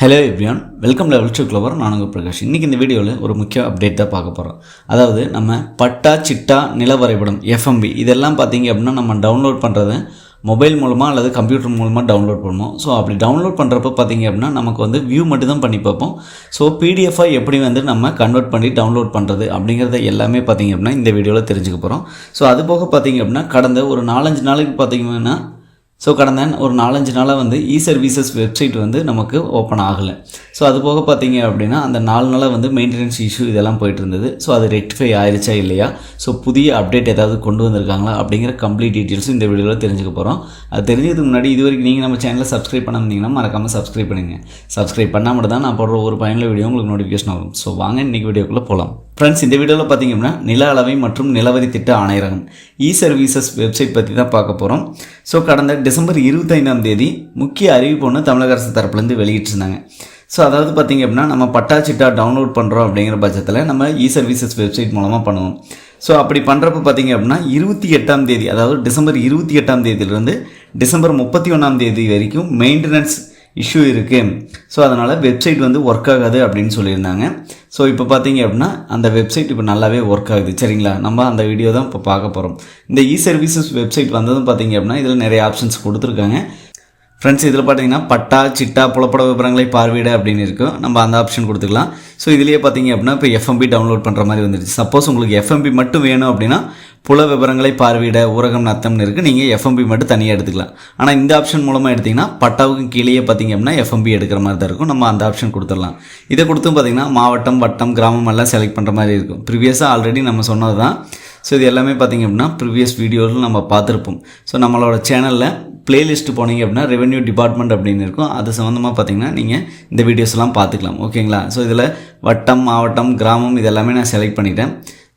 Hello everyone, welcome level to clover. நான் உங்கள் பிரகாஷ். இன்றைக்கி இந்த வீடியோவில் ஒரு முக்கிய அப்டேட் தான் பார்க்க போகிறோம். அதாவது நம்ம பட்டா, சிட்டா, நில வரைபடம், எஃப்எம்பி இதெல்லாம் பார்த்திங்க அப்படின்னா நம்ம டவுன்லோட் பண்ணுறது மொபைல் மூலமாக அல்லது கம்ப்யூட்டர் மூலமாக டவுன்லோட் பண்ணுவோம். ஸோ அப்படி டவுன்லோட் பண்ணுறப்ப பார்த்திங்க அப்படின்னா நமக்கு வந்து வியூ மட்டும் தான் பண்ணி பார்ப்போம். ஸோ பிடிஎஃபாக எப்படி வந்து நம்ம கன்வெர்ட் பண்ணி டவுன்லோட் பண்ணுறது அப்படிங்கிறத எல்லாமே பார்த்திங்க அப்படின்னா இந்த வீடியோவில் தெரிஞ்சுக்க போகிறோம். ஸோ அது போக பார்த்திங்க அப்படின்னா கடந்த ஒரு 4-5 நாளைக்கு பார்த்திங்கன்னா கடந்த ஒரு 4-5 நாளாக வந்து இ-சர்வீசஸ் வெப்சைட் வந்து நமக்கு ஓப்பன் ஆகலை. ஸோ அது போக பார்த்தீங்க அப்படின்னா அந்த 4 நாளாக வந்து மெயின்டெனன்ஸ் இஷ்யூ இதெல்லாம் போயிட்டு இருந்தது. ஸோ அது ரெக்டிஃபை ஆயிடுச்சா இல்லையா, ஸோ புதிய அப்டேட் ஏதாவது கொண்டு வந்திருக்காங்களா அப்படிங்கிற கம்ப்ளீட் டீட்டெயில்ஸும் இந்த வீடியோவில் தெரிஞ்சுக்க போகிறோம். அது தெரிஞ்சதுக்கு முன்னாடி இது வரைக்கும் நீங்கள் நம்ம சேனலை சப்ஸ்கிரைப் பண்ணாமல் மறக்காமல் சப்ஸ்கிரைப் பண்ணுங்கள். சப்ஸ்கிரைப் பண்ணால் மட்டும் தான் நான் போடுற ஒரு பயனுள்ள வீடியோ உங்களுக்கு நோட்டிஃபிகேஷன் ஆகும். ஸோ வாங்க இன்றைக்கி வீடியோக்குள்ளே போகலாம். ஃப்ரெண்ட்ஸ், இந்த வீடியோவில் பார்த்திங்க அப்படின்னா நில அளவை மற்றும் நிலவரி திட்ட ஆணையரகம் இ-சர்வீசஸ் வெப்சைட் பற்றி தான் பார்க்க போகிறோம். ஸோ கடந்த டிசம்பர் 25ஆம் தேதி முக்கிய அறிவிப்பு ஒன்று தமிழக அரசு தரப்புலேருந்து வெளியிட்டிருந்தாங்க. ஸோ அதாவது பார்த்திங்க அப்படின்னா நம்ம பட்டா சிட்டா டவுன்லோட் பண்ணுறோம் அப்படிங்கிற பட்சத்தில் நம்ம இ-சர்வீசஸ் வெப்சைட் மூலமாக பண்ணுவோம். ஸோ அப்படி பண்ணுறப்ப பார்த்திங்க அப்படின்னா 28ஆம் தேதி, அதாவது டிசம்பர் 28ஆம் தேதியிலிருந்து டிசம்பர் 31ஆம் தேதி வரைக்கும் மெயின்டெனன்ஸ் இஷ்யூ இருக்குது. ஸோ அதனால் வெப்சைட் வந்து ஒர்க் ஆகாது அப்படின்னு சொல்லியிருந்தாங்க. ஸோ இப்போ பார்த்தீங்க அப்படின்னா அந்த வெப்சைட் இப்போ நல்லாவே ஒர்க் ஆகுது. சரிங்களா, நம்ம அந்த வீடியோ தான் இப்போ பார்க்க போகிறோம். இந்த இ-சர்வீசஸ் வெப்சைட் வந்ததும் பார்த்தீங்க அப்படின்னா இதில் நிறைய ஆப்ஷன்ஸ் கொடுத்துருக்காங்க. ஃப்ரெண்ட்ஸ், இதில் பார்த்தீங்கன்னா பட்டா, சிட்டா, புலப்பட விவரங்களை பார்வையிட அப்படின்னு இருக்கும். நம்ம அந்த ஆப்ஷன் கொடுத்துக்கலாம். ஸோ இதுலேயே பார்த்தீங்க அப்படின்னா இப்போ எஃப்எம்பி டவுன்லோட் பண்ணுற மாதிரி வந்துடுச்சு. சப்போஸ் உங்களுக்கு எஃப்எம்பி மட்டும் வேணும் அப்படின்னா புல விவரங்களை பார்வையிட ஊரகம் நத்தம்னு இருக்குது, நீங்கள் எஃப்எம்பி மட்டும் தனியாக எடுத்துக்கலாம். ஆனால் இந்த ஆப்ஷன் மூலமாக எடுத்திங்கன்னா பட்டாவுக்கு கீழேயே பார்த்திங்க அப்படின்னா எஃப்எம்பி எடுக்கிற மாதிரி தான் இருக்கும். நம்ம அந்த ஆப்ஷன் கொடுத்துடலாம். இதை கொடுத்தும் பார்த்திங்கன்னா மாவட்டம், வட்டம், கிராமம் எல்லாம் செலக்ட் பண்ணுற மாதிரி இருக்கும். ப்ரீவியஸாக ஆல்ரெடி நம்ம சொன்னது தான். ஸோ இது எல்லாமே பார்த்திங்க அப்படின்னா ப்ரீவியஸ் வீடியோவில் நம்ம பார்த்துருப்போம். ஸோ நம்மளோட சேனலில் பிளேலிஸ்ட் போனீங்க அப்படின்னா ரெவென்யூ டிபார்ட்மெண்ட் அப்படின்னு இருக்கும். அது சம்மந்தமாக பார்த்திங்கன்னா நீங்கள் இந்த வீடியோஸ்லாம் பார்த்துக்கலாம். ஓகேங்களா. ஸோ இதில் வட்டம், மாவட்டம், கிராமம் இதெல்லாமே நான் செலக்ட் பண்ணிட்டேன்.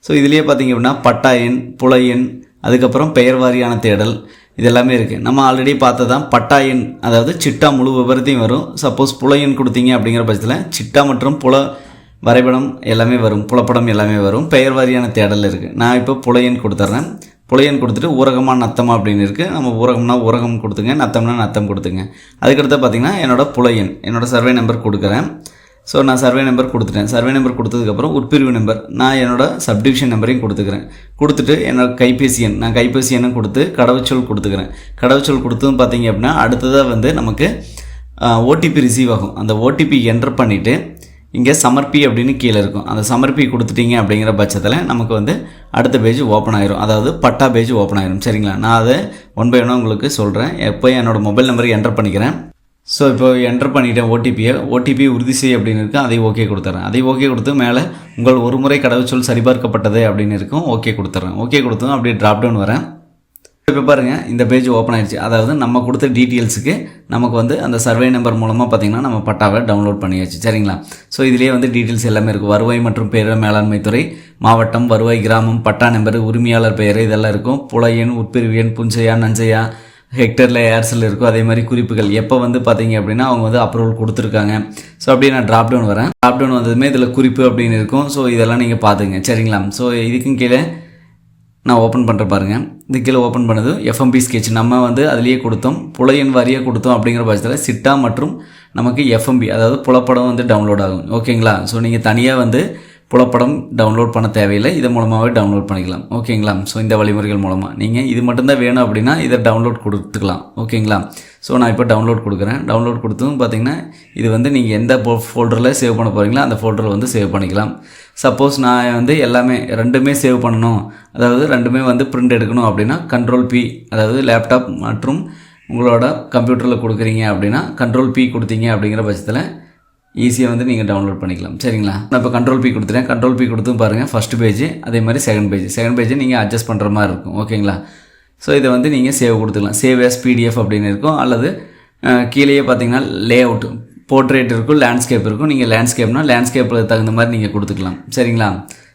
ஸோ இதுலேயே பார்த்திங்க அப்படின்னா பட்டா எண், புல எண், அதுக்கப்புறம் பெயர் வாரியான தேடல் இதெல்லாமே இருக்குது. நம்ம ஆல்ரெடி பார்த்ததான் பட்டா எண், அதாவது சிட்டா முழு விவரத்தையும் வரும். சப்போஸ் புல எண் கொடுத்தீங்க அப்படிங்கிற பட்சத்தில் சிட்டா மற்றும் புல வரைபடம் எல்லாமே வரும், புலப்படம் எல்லாமே வரும். பெயர் வாரியான தேடல் இருக்குது. நான் இப்போ புல எண் கொடுத்துட்றேன். புல எண் கொடுத்துட்டு ஊரகமாக நத்தமா அப்படின்னு இருக்குது. நம்ம ஊரகம்னா ஊரகம் கொடுத்துங்க, நத்தம்னா நத்தம் கொடுத்துங்க. அதுக்கடுத்து பார்த்திங்கன்னா என்னோடய புல எண், என்னோடய சர்வே நம்பர் கொடுக்குறேன். ஸோ நான் சர்வே நம்பர் கொடுத்துட்டேன். சர்வே நம்பர் கொடுத்ததுக்கப்புறம் உட்பிரிவு நம்பர், நான் என்னோடய சப்டிவிஷன் நம்பரையும் கொடுத்துக்கிறேன். கொடுத்துட்டு என்னோடய கைபேசி எண், நான் கைபேசி எண்ணும் கொடுத்து கடவுச்சொல் கொடுத்துக்கிறேன். கடவுச்சொல் கொடுத்ததும் பார்த்திங்க அப்படின்னா அடுத்ததாக வந்து நமக்கு ஓடிபி ரிசீவ் ஆகும். அந்த ஓடிபி என்டர் பண்ணிவிட்டு இங்கே சமர்ப்பி அப்படின்னு கீழே இருக்கும். அந்த சமர்ப்பி கொடுத்துட்டீங்க அப்படிங்கிற பட்சத்தில் நமக்கு வந்து அடுத்த பேஜ் ஓப்பன் ஆயிரும், அதாவது பட்டா பேஜ் ஓப்பன் ஆயிரும். சரிங்களா, நான் அதை 1 by 1 உங்களுக்கு சொல்கிறேன். எப்போ என்னோடய மொபைல் நம்பரை என்டர் பண்ணிக்கிறேன். ஸோ இப்போ என்டர் பண்ணிவிட்டேன் ஓடிபி உறுதி செய் அப்படின்னு இருக்குது. அதை ஓகே கொடுத்துட்றேன். அதை ஓகே கொடுத்து மேலே உங்கள் ஒரு முறை கடவுச்சொல் சரிபார்க்கப்பட்டது அப்படின்னு இருக்கும். ஓகே கொடுத்துட்றேன். ஓகே கொடுத்ததும் அப்படியே ட்ராப் டவுன் வரேன். இப்போ பாருங்கள், இந்த பேஜ் ஓப்பன் ஆகிடுச்சு. அதாவது நம்ம கொடுத்த டீட்டெயில்ஸுக்கு நமக்கு வந்து அந்த சர்வே நம்பர் மூலமாக பார்த்திங்கன்னா நம்ம பட்டாவை டவுன்லோட் பண்ணியாச்சு. சரிங்களா. ஸோ இதிலே வந்து டீட்டெயில்ஸ் எல்லாமே இருக்குது. வருவாய் மற்றும் பேரிடர் மேலாண்மை துறை, மாவட்டம், வருவாய், கிராமம், பட்டா நம்பர், உரிமையாளர் பெயர் இதெல்லாம் இருக்கும். புல எண், உட்பிரிவு எண், புஞ்சையா, நஞ்சையா, ஹெக்டரில் ஏர்செல் இருக்கும். அதே மாதிரி குறிப்புகள் எப்போ வந்து பார்த்திங்க அப்படின்னா அவங்க வந்து அப்ரூவல் கொடுத்துருக்காங்க. ஸோ அப்படியே நான் ட்ராப் டவுன் வரேன். ட்ராப் டவுன் வந்ததுமே இதில் குறிப்பு அப்படின்னு இருக்கும். ஸோ இதெல்லாம் நீங்கள் பார்த்துங்க. சரிங்களா. ஸோ இதுக்கும் கீழே நான் ஓப்பன் பண்ணுற பாருங்கள். இது கீழே ஓப்பன் பண்ணது எஃப்எம்பி ஸ்கெட்ச் நம்ம வந்து அதிலேயே கொடுத்தோம். புல எண் வாரியாக கொடுத்தோம் அப்படிங்கிற பட்சத்தில் சிட்டா மற்றும் நமக்கு எஃப்எம்பி, அதாவது புலப்படம் வந்து டவுன்லோட் ஆகும். ஓகேங்களா. ஸோ நீங்கள் தனியாக வந்து புலப்படம் டவுன்லோட் பண்ண தேவையில்லை, இது மூலமாகவே டவுன்லோட் பண்ணிக்கலாம். ஓகேங்களா. ஸோ இந்த வழிமுறைகள் மூலமாக நீங்கள் இது மட்டும்தான் வேணும் அப்படின்னா இதை டவுன்லோட் கொடுத்துக்கலாம். ஓகேங்களா. ஸோ நான் இப்போ டவுன்லோட் கொடுக்குறேன். டவுன்லோட் கொடுத்ததும் பார்த்திங்கன்னா இது வந்து நீங்கள் எந்த ஃபோல்டரில் சேவ் பண்ண போகிறீங்களோ அந்த ஃபோல்டரில் வந்து சேவ் பண்ணிக்கலாம். சப்போஸ் நான் வந்து எல்லாமே ரெண்டுமே சேவ் பண்ணணும், அதாவது ரெண்டுமே வந்து பிரிண்ட் எடுக்கணும் அப்படின்னா Ctrl+P, அதாவது லேப்டாப் மற்றும் உங்களோட கம்ப்யூட்டரில் கொடுக்குறீங்க அப்படின்னா Ctrl+P கொடுத்தீங்க அப்படிங்கிற பட்சத்தில் ஈஸியாக வந்து நீங்கள் டவுன்லோட் பண்ணிக்கலாம். சரிங்களா. நான் இப்போ Ctrl+P கொடுத்துட்டேன். Ctrl+P கொடுத்தும் பாருங்கள் ஃபஸ்ட் பேஜ், அதே மாதிரி செகண்ட் பேஜ் நீங்கள் அட்ஜஸ்ட் பண்ணுற மாதிரி இருக்கும். ஓகேங்களா. ஸோ இதை வந்து நீங்கள் சேவ் கொடுத்துக்கலாம். சேவ் as PDF அப்படின்னு இருக்கும். அல்லது கீழேயே பார்த்தீங்கன்னா லே அவுட், போர்ட்ரேட் இருக்கும், லேண்ட்ஸ்கேப் இருக்கும். நீங்கள் லேண்ட்ஸ்கேப்பில் தகுந்த மாதிரி நீங்கள் கொடுத்துக்கலாம். சரிங்களா.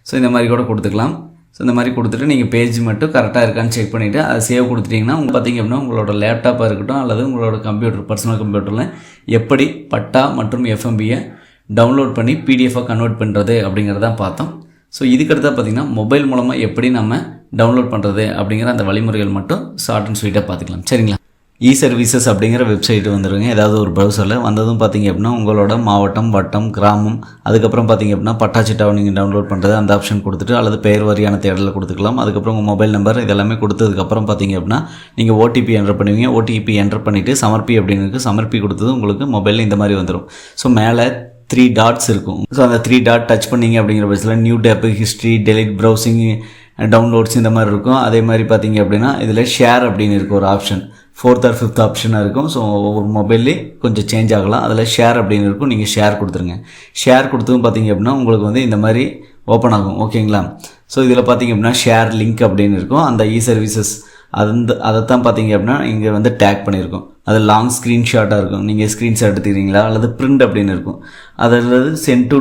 ஸோ இந்த மாதிரி கூட கொடுத்துக்கலாம். ஸோ இந்த மாதிரி கொடுத்துட்டு நீங்கள் பேஜ் மட்டும் கரெக்டாக இருக்கான்னு செக் பண்ணிவிட்டு அதை சேவ் கொடுத்துட்டிங்கன்னா உங்களுக்கு பார்த்திங்க அப்படின்னா உங்களோட லேப்டாப்பாக இருக்கட்டும் அல்லது உங்களோட கம்ப்யூட்டர், பர்சனல் கம்ப்யூட்டரில் எப்படி பட்டா மற்றும் எஃப்எம்பியை டவுன்லோட் பண்ணி பிடிஎஃபாக கன்வெர்ட் பண்ணுறது அப்படிங்கிறதான் பார்த்தோம். ஸோ இதுக்கடுத்து பார்த்திங்கன்னா மொபைல் மூலமாக எப்படி நம்ம டவுன்லோட் பண்ணுறது அப்படிங்கிற அந்த வழிமுறைகள் மட்டும் ஷார்ட் அண்ட் ஸ்வீட்டாக பார்த்துக்கலாம். சரிங்களா. இ-சர்வீசஸ் அப்படிங்கிற வெப்சைட் வந்துடுங்க. ஏதாவது ஒரு ப்ரௌசரில் வந்ததும் பார்த்தீங்க அப்படின்னா உங்களோட மாவட்டம், வட்டம், கிராமம், அதுக்கப்புறம் பார்த்தீங்க அப்படின்னா பட்டா சிட்டாவை நீங்கள் டவுன்லோட் பண்ணுறது அந்த ஆப்ஷன் கொடுத்துட்டு அல்லது பெயர் வாரியான தேடலை கொடுத்துக்கலாம். அதுக்கப்புறம் உங்கள் மொபைல் நம்பர் இதெல்லாமே கொடுத்ததுக்கப்புறம் பார்த்தீங்க அப்படின்னா நீங்கள் ஓடிபி என்டர் பண்ணுவீங்க. ஓடிபி என்டர் பண்ணிவிட்டு சமர்ப்பி அப்படின்னு இருக்குது. சமர்ப்பி கொடுத்தது உங்களுக்கு மொபைலில் இந்த மாதிரி வந்துடும். ஸோ மேலே 3 டாட்ஸ் இருக்கும். ஸோ அந்த 3 டாட் டச் பண்ணிங்க அப்படிங்கிற பட்சத்தில் new tab, history, delete, browsing, downloads இந்த மாதிரி இருக்கும். அதே மாதிரி பார்த்தீங்க அப்படின்னா இதில் ஷேர் அப்படின்னு இருக்குது ஒரு ஆப்ஷன். 4th or 5th ஆப்ஷனாக இருக்கும். ஸோ ஒவ்வொரு மொபைல்லே கொஞ்சம் சேஞ்ச் ஆகலாம். அதில் ஷேர் அப்படின்னு இருக்கும். நீங்கள் ஷேர் கொடுத்துருங்க. ஷேர் கொடுத்ததும் பார்த்தீங்க அப்படின்னா உங்களுக்கு வந்து இந்த மாதிரி ஓப்பன் ஆகும். ஓகேங்களா? ஸோ இதில் பார்த்தீங்க அப்படின்னா ஷேர் லிங்க் அப்படின்னு இருக்கும். அந்த இ-சர்வீசஸ் அதைத்தான் பார்த்தீங்க அப்படின்னா இங்கே வந்து டேக் பண்ணியிருக்கோம். அது லாங் ஸ்க்ரீன்ஷாட்டாக இருக்கும். நீங்கள் ஸ்க்ரீன்ஷாட் எடுத்துக்கிறீங்களா அல்லது பிரிண்ட் அப்படின்னு இருக்கும். அதாவது சென்ட் டு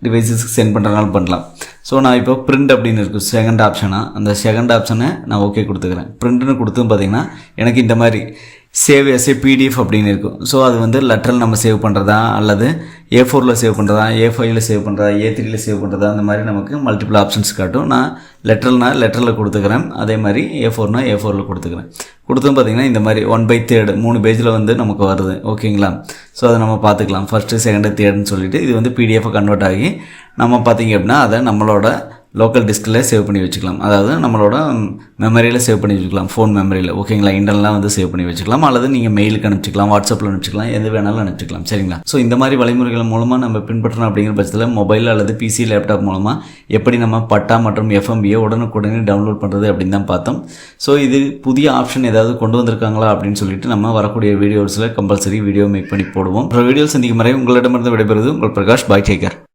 டிவைசஸ்க்கு சென்ட் பண்ணுறதுனால பண்ணலாம். ஸோ நான் இப்போ பிரிண்ட் அப்படின்னு இருக்கும் செகண்ட் ஆப்ஷனாக. அந்த செகண்ட் ஆப்ஷனை நான் ஓகே கொடுத்துக்கிறேன். பிரிண்ட்னு கொடுத்தும் பார்த்தீங்கன்னா எனக்கு இந்த மாதிரி சேவ் எஸ் ஏ பிடிஎஃப் அப்படின்னு இருக்கும். ஸோ அது வந்து லெட்டரில் நம்ம சேவ் பண்ணுறதா அல்லது A4ல் சேவ் பண்ணுறதா, A5ல் சேவ் பண்ணுறதா, A3ல் சேவ் பண்ணுறதா, அந்த மாதிரி நமக்கு மல்டிபிள் ஆப்ஷன்ஸ் காட்டும். நான் லெட்டரில் கொடுத்துக்கிறேன். அதே மாதிரி A4னா A4ல் கொடுத்துக்கிறேன். கொடுத்தும் பார்த்திங்கன்னா இந்த மாதிரி 1/3 3 பேஜில் வந்து நமக்கு வருது. ஓகேங்களா? ஸோ அதை நம்ம பார்த்துக்கலாம். ஃபஸ்ட்டு, செகண்டு, தேர்டுன்னு சொல்லிவிட்டு இது வந்து பிடிஎஃபாக கன்வெர்ட் ஆகி நம்ம பார்த்திங்க அப்படின்னா அதை நம்மளோட லோக்கல் டிஸ்கில் சேவ் பண்ணி வச்சுக்கலாம். அதாவது நம்மளோட மெமரியில் சேவ் பண்ணி வச்சுக்கலாம். ஃபோன் மெமரியில். ஓகேங்களா? இன்டர்னலாக வந்து சேவ் பண்ணி வச்சுக்கலாம். அல்லது நீங்கள் மெயிலுக்கு அனுப்பிச்சிக்கலாம், வாட்ஸ்அப்பில் அனுப்பிச்சிக்கலாம், எது வேணாலும் அனுப்பிச்சிக்கலாம். சரிங்களா? ஸோ இந்த மாதிரி வழிமுறைகள் மூலமாக நம்ம பின்பற்றணும் அப்படிங்கிற பட்சத்தில் மொபைல் அல்லது பிசி, லேப்டாப் மூலமாக எப்படி நம்ம பட்டா மற்றும் எஃப்எம்பியை உடனுக்குடனே டவுன்லோட் பண்ணுறது அப்படின்னு தான் பார்த்தோம். ஸோ இது புதிய ஆப்ஷன் ஏதாவது கொண்டு வந்திருக்காங்களா அப்படின்னு சொல்லிட்டு நம்ம வரக்கூடிய வீடியோஸில் கம்பல்சரி வீடியோ மேக் பண்ணி போடுவோம். அப்புறம் வீடியோ சந்திக்கும் வரை உங்களிடமிருந்து விடைபெறுவது உங்கள் பிரகாஷ். பாய், டேக் கேர்.